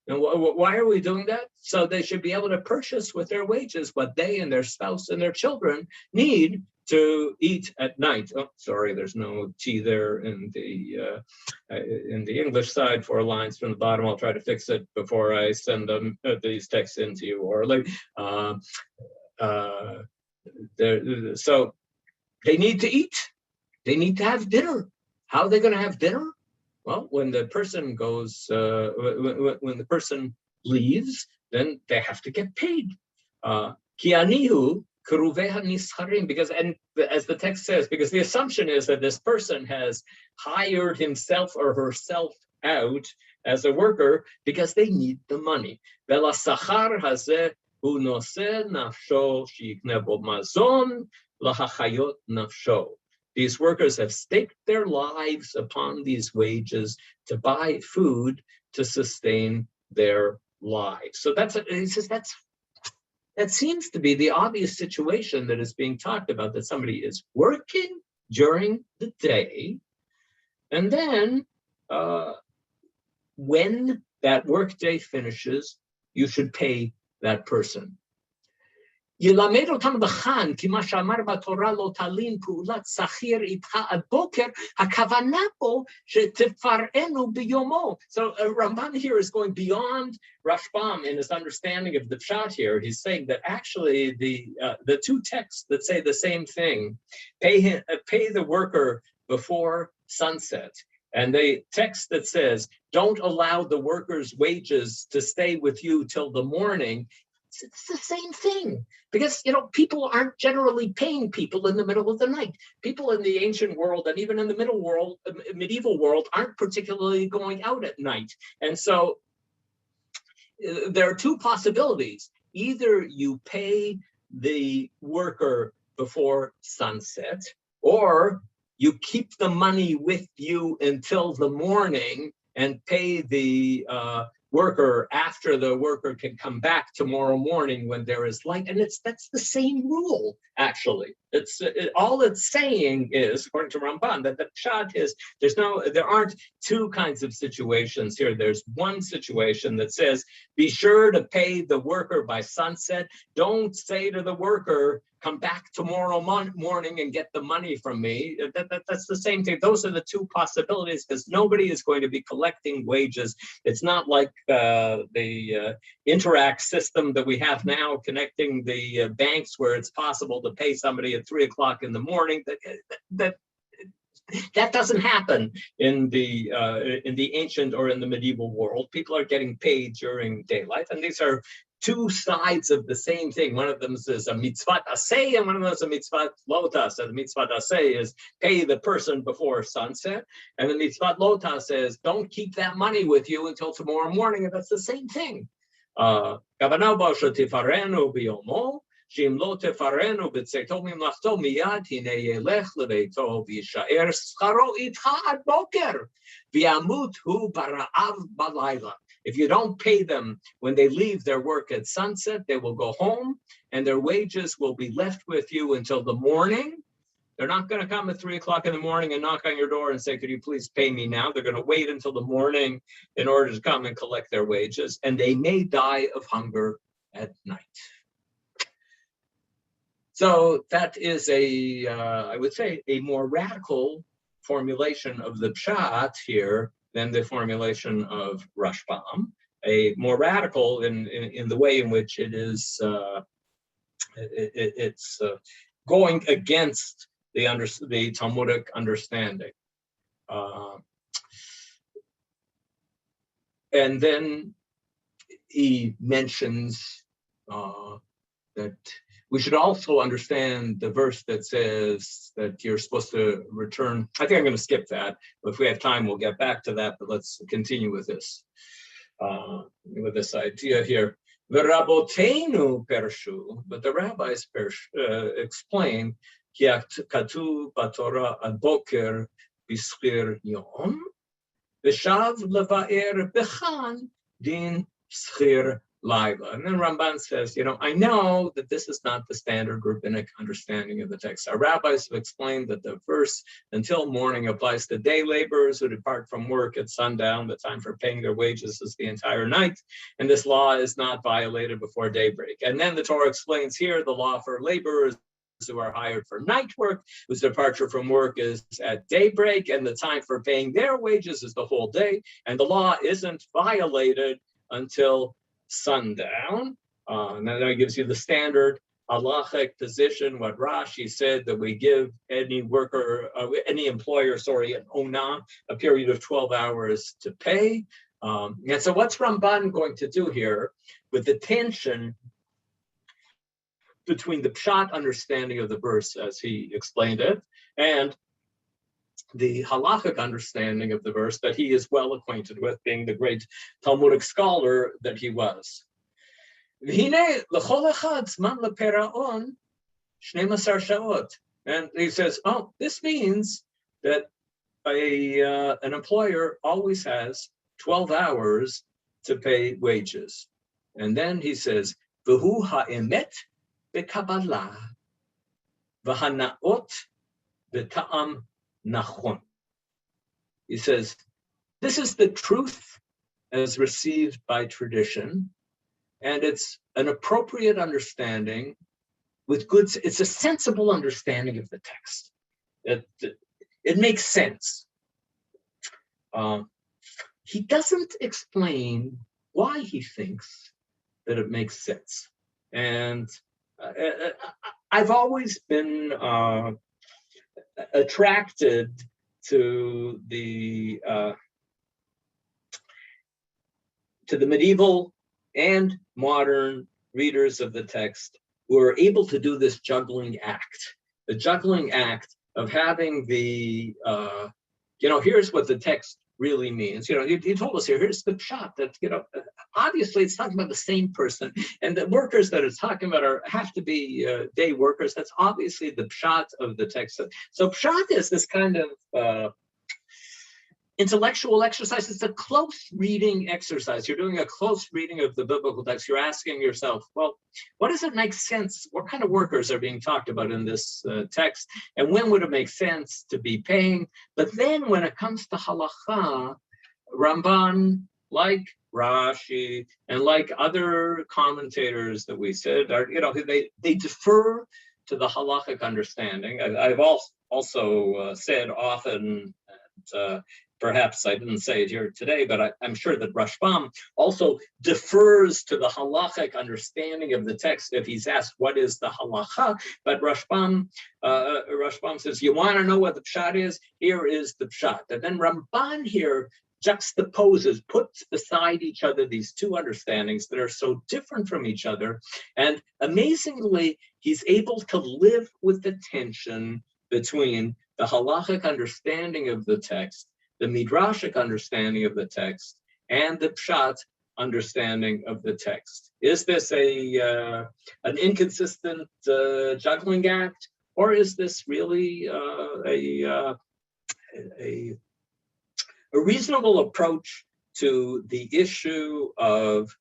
And why are we doing that? So they should be able to purchase with their wages what they and their spouse and their children need to eat at night. Oh, sorry, there's no T there in the English side, 4 lines from the bottom. I'll try to fix it before I send them these texts into you orally. So they need to eat. They need to have dinner. How are they going to have dinner? Well, when the person goes, when the person leaves, then they have to get paid. Kianihu keruveha nisharim, because, and as the text says, because the assumption is that this person has hired himself or herself out as a worker because they need the money. Vela sachar hazeh hu noseh nafsho sheyikneh bo mazon lahachayot nafsho. These workers have staked their lives upon these wages to buy food to sustain their lives. So he says that seems to be the obvious situation that is being talked about, that somebody is working during the day, and then when that workday finishes, you should pay that person. ילמד אותנו בכאן, כי מה שאמר בתורה לא תלין פעולת שכיר איתך עד בוקר, הכוונה פה שתפרענו ביומו. So Ramban here is going beyond Rashbam in his understanding of the Pshat here. He's saying that actually the two texts that say the same thing, pay the worker before sunset, and the text that says don't allow the worker's wages to stay with you till the morning, it's the same thing, because people aren't generally paying people in the middle of the night. People in the ancient world and even in the medieval world aren't particularly going out at night. And so there are two possibilities. Either you pay the worker before sunset, or you keep the money with you until the morning and pay the worker after the worker can come back tomorrow morning when there is light. And that's the same rule, actually. All it's saying is, according to Ramban, that the Pshat is there aren't two kinds of situations here. There's one situation that says, be sure to pay the worker by sunset. Don't say to the worker, come back tomorrow morning and get the money from me. That's the same thing. Those are the two possibilities, because nobody is going to be collecting wages. It's not like the Interact system that we have now, connecting the banks, where it's possible to pay somebody at 3 o'clock in the morning. That doesn't happen in the ancient or in the medieval world. People are getting paid during daylight, and these are two sides of the same thing. One of them is a mitzvah aseh, and one of them is a mitzvah lotas. And the mitzvah aseh is pay the person before sunset, and the mitzvah lotas says don't keep that money with you until tomorrow morning, and that's the same thing. שאם לא תפרנו בצאתו ממלאכתו מיד, הנה ילך לביתו וישאר שכרו איתך עד בוקר, וימות הוא ברעב בלילה. If you don't pay them when they leave their work at sunset, they will go home and their wages will be left with you until the morning. They're not going to come at 3 o'clock in the morning and knock on your door and say, could you please pay me now? They're going to wait until the morning in order to come and collect their wages, and they may die of hunger at night. So that is I would say, a more radical formulation of the Pshat here than the formulation of Rashbam. A more radical in the way in which it is, it's going against the Talmudic understanding. And then he mentions that we should also understand the verse that says that you're supposed to return. I think I'm going to skip that, but if we have time, we'll get back to that. But let's continue with this idea here. V'rabotenu pershu, but the rabbis explain ki katuv b'Torah ad boker b'schir yom v'shav leva'er b'chan din schir laila. And then Ramban says, I know that this is not the standard rabbinic understanding of the text. Our rabbis have explained that the verse until morning applies to day laborers who depart from work at sundown. The time for paying their wages is the entire night, and this law is not violated before daybreak. And then the Torah explains here the law for laborers who are hired for night work, whose departure from work is at daybreak, and the time for paying their wages is the whole day, and the law isn't violated until sundown. And then that gives you the standard halachic position, what Rashi said, that we give any employer, an ona, a period of 12 hours to pay. And so what's Ramban going to do here with the tension between the Pshat understanding of the verse as he explained it and the halachic understanding of the verse that he is well acquainted with, being the great Talmudic scholar that he was. And he says, this means that an employer always has 12 hours to pay wages. And then he says, V'hu ha'emet b'kabbalah, v'hana'ot b'ta'am nachon. He says, this is the truth as received by tradition, and it's an appropriate understanding with it's a sensible understanding of the text. It makes sense. He doesn't explain why he thinks that it makes sense. And I've always been attracted to the medieval and modern readers of the text who are able to do this juggling act, the juggling act of having the, here's what the text really means. He told us here's the Pshat that, obviously it's talking about the same person, and the workers that it's talking about have to be day workers. That's obviously the Pshat of the text. So Pshat is this kind of intellectual exercise. It's a close reading exercise. You're doing a close reading of the biblical text. You're asking yourself, well, what does it make sense? What kind of workers are being talked about in this text? And when would it make sense to be paying? But then when it comes to halacha, Ramban, like Rashi, and like other commentators that we said, are, they defer to the halachic understanding. I've also said often, perhaps I didn't say it here today, but I'm sure that Rashbam also defers to the halachic understanding of the text if he's asked what is the halacha. But Rashbam says, you want to know what the pshat is? Here is the pshat. And then Ramban here juxtaposes, puts beside each other these two understandings that are so different from each other. And amazingly, he's able to live with the tension between the halachic understanding of the text, the midrashic understanding of the text, and the pshat understanding of the text. Is this an inconsistent juggling act, or is this really a reasonable approach to the issue of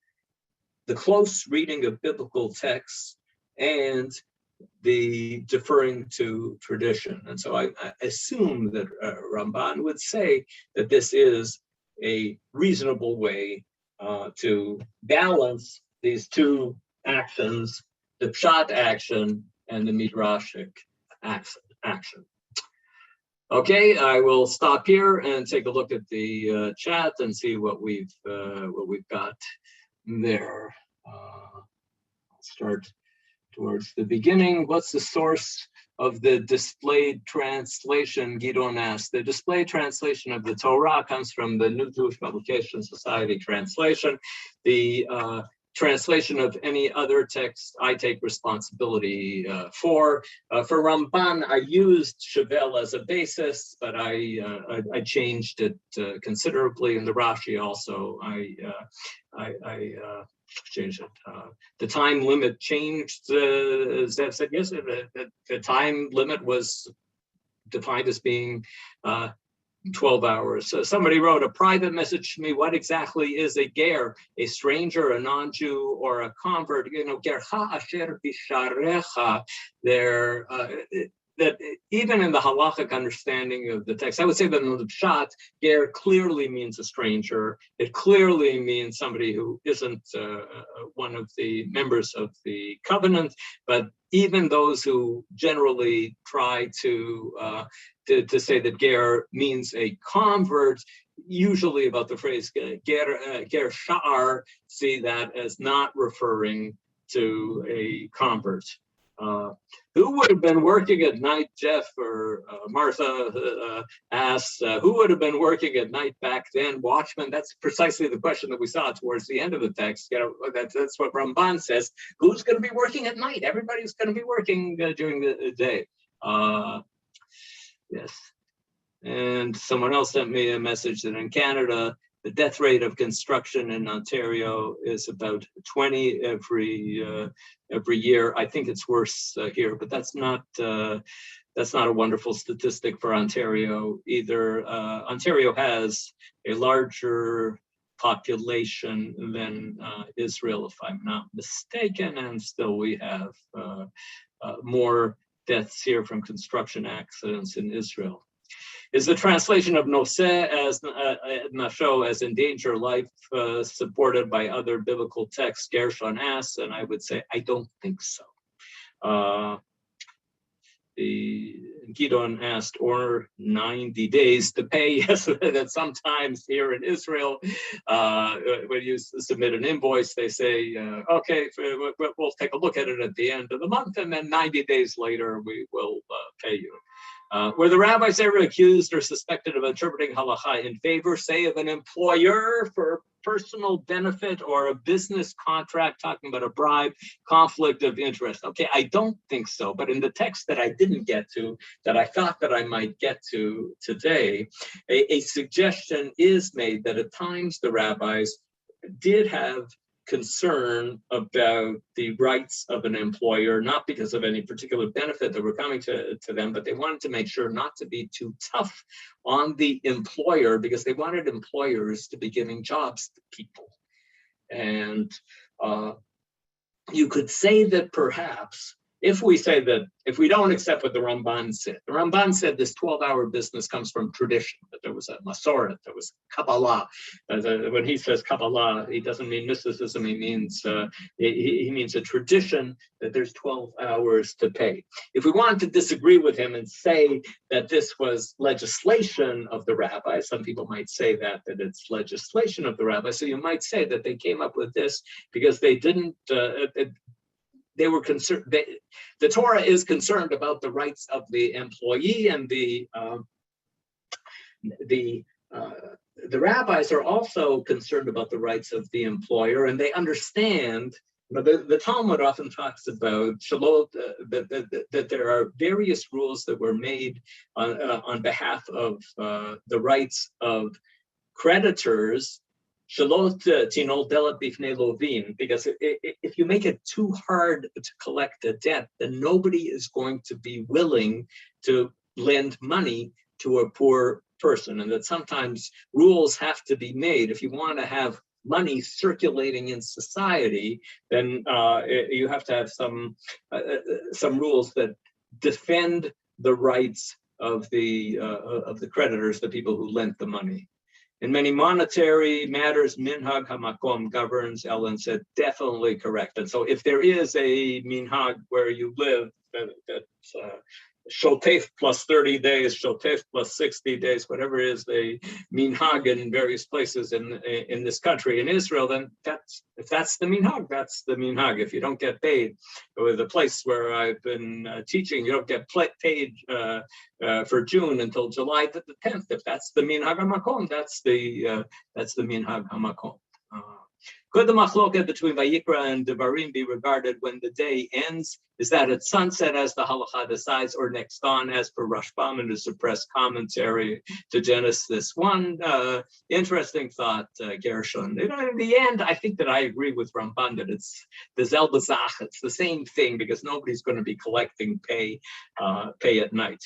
the close reading of biblical texts and the deferring to tradition? And so I assume that Ramban would say that this is a reasonable way to balance these two actions, the pshat action and the midrashic action. Okay, I will stop here and take a look at the chat and see what we've got there. I'll start towards the beginning. What's the source of the displayed translation? Gidon asked. The displayed translation of the Torah comes from the New Jewish Publication Society translation. The translation of any other text I take responsibility for. For Ramban, I used Chevel as a basis, but I changed it considerably. In the Rashi also, I changed it. The time limit changed. Zev said yes. The time limit was defined as being 12 hours. So somebody wrote a private message to me. What exactly is a ger? A stranger, a non-Jew, or a convert? You know, gercha asher bisharecha. There, that even in the halachic understanding of the text, I would say that in the pshat, ger clearly means a stranger. It clearly means somebody who isn't one of the members of the covenant. But even those who generally try to say that ger means a convert, usually about the phrase ger sha'ar, see that as not referring to a convert. Who would have been working at night, Jeff or Martha asks, who would have been working at night back then? Watchmen. That's precisely the question that we saw towards the end of the text. You know, that's what Ramban says. Who's going to be working at night? Everybody's going to be working during the day. Yes. And someone else sent me a message that in Canada, the death rate of construction in Ontario is about 20 every year. I think it's worse here, but that's not a wonderful statistic for Ontario either. Ontario has a larger population than Israel, if I'm not mistaken, and still we have more deaths here from construction accidents in Israel. Is the translation of noseh as nasho, as endanger life, supported by other biblical texts? Gershon asks, and I would say I don't think so. The Gidon asked, or 90 days to pay. Yes, that sometimes here in Israel, when you submit an invoice, they say, okay, we'll take a look at it at the end of the month, and then 90 days later, we will pay you. Were the rabbis ever accused or suspected of interpreting halacha in favor, say, of an employer for personal benefit or a business contract, talking about a bribe, conflict of interest? Okay, I don't think so. But in the text that I didn't get to, that I thought that I might get to today, a suggestion is made that at times the rabbis did have concern about the rights of an employer, not because of any particular benefit that were coming to them, but they wanted to make sure not to be too tough on the employer because they wanted employers to be giving jobs to people. And you could say that perhaps if we say that, if we don't accept what the Ramban said, the Ramban said this 12-hour business comes from tradition, that there was a Masoret, there was Kabbalah. When he says Kabbalah, he doesn't mean mysticism, he means a tradition that there's 12 hours to pay. If we wanted to disagree with him and say that this was legislation of the rabbi, some people might say that it's legislation of the rabbi, so you might say that they came up with this because they didn't, they were concerned. The Torah is concerned about the rights of the employee, and the rabbis are also concerned about the rights of the employer, and they understand. The Talmud often talks about that there are various rules that were made on behalf of the rights of creditors. Because if you make it too hard to collect a debt, then nobody is going to be willing to lend money to a poor person, and that sometimes rules have to be made. If you want to have money circulating in society, then you have to have some rules that defend the rights of the creditors, the people who lent the money. In many monetary matters, minhag hamakom governs. Ellen said, definitely correct. And so if there is a minhag where you live, that's shotef plus 30 days, shotef plus 60 days, whatever is the minhag in various places in this country, in Israel, then if that's the minhag, that's the minhag. If you don't get paid, or the place where I've been teaching, you don't get paid for June until July the 10th. If that's the minhag hamakom, that's the minhag hamakom. Could the machloket between Vayikra and Devarim be regarded when the day ends? Is that at sunset, as the Halacha decides, or next dawn, as per Rashbam in the suppressed commentary to Genesis 1? Interesting thought, Gershon. In the end, I think that I agree with Ramban that it's the Zelbazach. It's the same thing, because nobody's going to be collecting pay at night.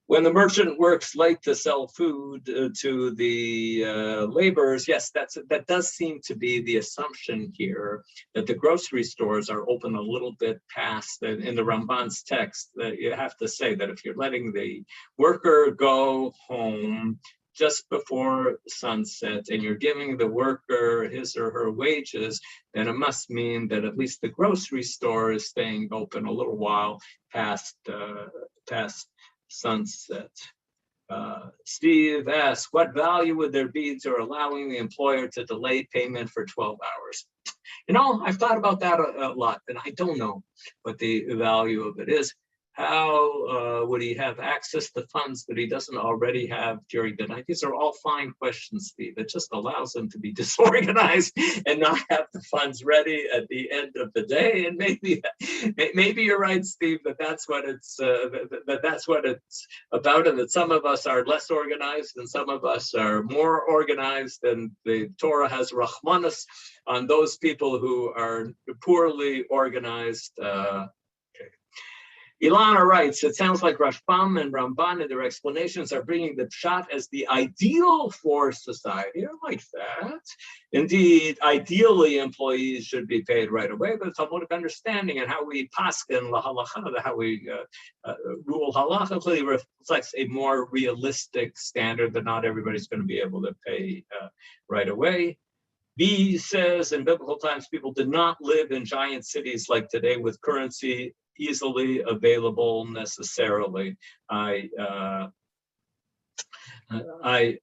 When the merchant works late to sell food to the laborers, yes, that does seem to be the assumption here, that the grocery stores are open a little bit past. In the Ramban's text, you have to say that if you're letting the worker go home just before sunset and you're giving the worker his or her wages, then it must mean that at least the grocery store is staying open a little while past sunset. Steve asks, what value would there be to allowing the employer to delay payment for 12 hours? I've thought about that a lot, and I don't know what the value of it is. How would he have access to funds that he doesn't already have during the night? These are all fine questions, Steve. It just allows him to be disorganized and not have the funds ready at the end of the day. And maybe you're right, Steve, that's what it's about, and that some of us are less organized and some of us are more organized. And the Torah has rachmanas on those people who are poorly organized. Ilana writes, it sounds like Rashbam and Ramban in their explanations are bringing the Pshat as the ideal for society. I like that. Indeed, ideally, employees should be paid right away, but it's a Talmudic understanding, and how we paskin la halacha, how we rule halacha, clearly reflects a more realistic standard that not everybody's going to be able to pay right away. B says, in biblical times, people did not live in giant cities like today with currency easily available necessarily. I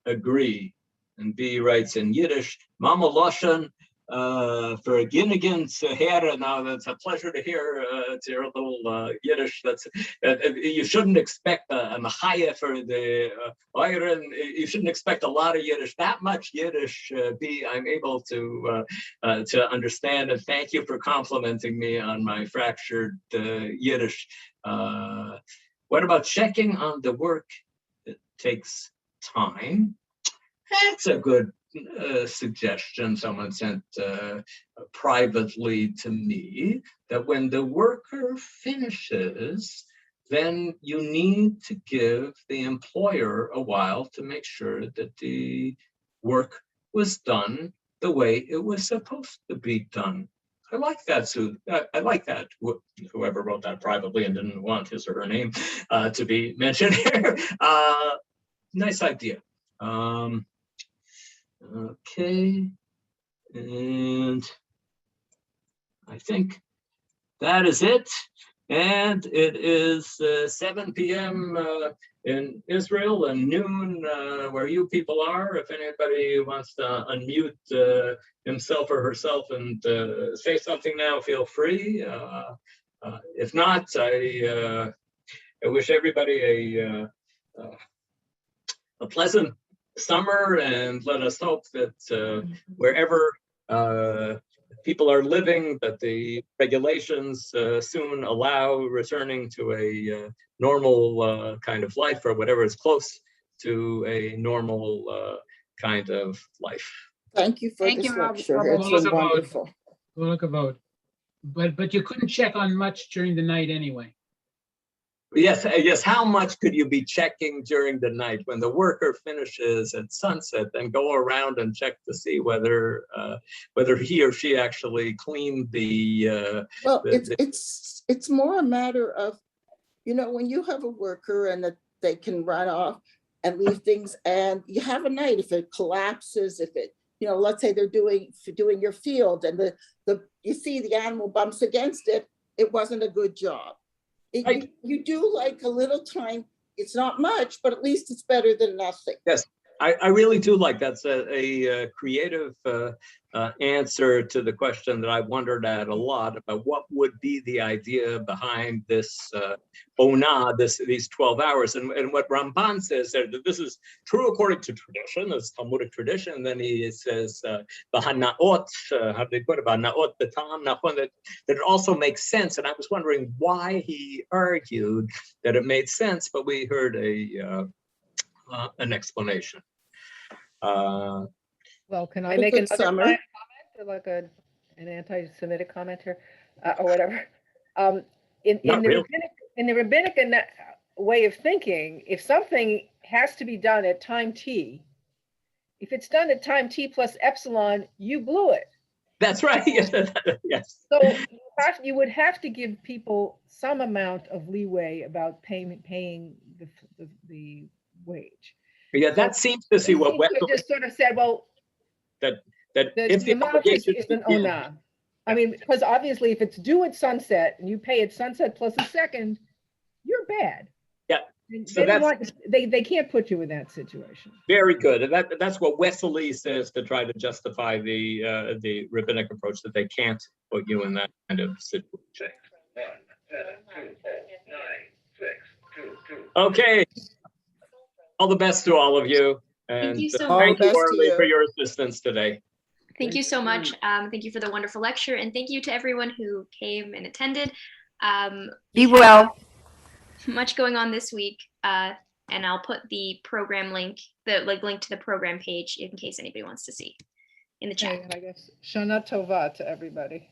agree. And B writes in Yiddish, Mama Lockshin, for Ginnigan Sahara. Now, that's a pleasure to hear your little Yiddish. You shouldn't expect a Machaya for the Iron. You shouldn't expect a lot of Yiddish. That much Yiddish, B, I'm able to understand. And thank you for complimenting me on my fractured Yiddish. What about checking on the work? It takes time. That's a good suggestion someone sent privately to me, that when the worker finishes, then you need to give the employer a while to make sure that the work was done the way it was supposed to be done. I like that, Sue. I like that. Whoever wrote that privately and didn't want his or her name to be mentioned here. Nice idea. Okay. And I think that is it. And it is 7 p.m. In Israel and noon where you people are. If anybody wants to unmute himself or herself and say something now, feel free. If not, I wish everybody a pleasant summer, and let us hope that wherever people are living, that the regulations soon allow returning to a normal kind of life, or whatever is close to a normal kind of life. Thank you for this lecture. It's been wonderful. But you couldn't check on much during the night anyway. Yes. How much could you be checking during the night when the worker finishes at sunset? Then go around and check to see whether he or she actually cleaned the. Well, it's more a matter of, when you have a worker and that they can run off and leave things, and you have a night, if it collapses, if it, let's say they're doing your field and you see the animal bumps against it, it wasn't a good job. You do like a little time. It's not much, but at least it's better than nothing. Yes, I really do like that's a creative answer to the question that I wondered at a lot about what would be the idea behind this these 12 hours. And what Ramban says there, that this is true according to tradition, it's Talmudic tradition. And then he says, Bahanaot, how do they put it, Bahanaot, Batam, Nachon, that it also makes sense. And I was wondering why he argued that it made sense, but we heard an explanation. Well, can I make another comment, or like an anti-Semitic comment here, or whatever? In the rabbinic way of thinking, if something has to be done at time t, if it's done at time t plus epsilon, you blew it. That's right. Yes. So you would have to give people some amount of leeway about paying the wage. Yeah, that seems to see what Wesley just sort of said. Well, that if the amount is an ona. I mean, because obviously, if it's due at sunset and you pay at sunset plus a second, you're bad. Yeah. So they can't put you in that situation. Very good, and that's what Wesley says to try to justify the rabbinic approach, that they can't put you in that kind of situation. Okay. All the best to all of you. And thank you so thank much, you, Orly, for your assistance today. Thank you so much. Thank you for the wonderful lecture, and thank you to everyone who came and attended. Be well. Much going on this week, and I'll put the program link, link to the program page in case anybody wants to see in the chat. I guess Shana Tova to everybody.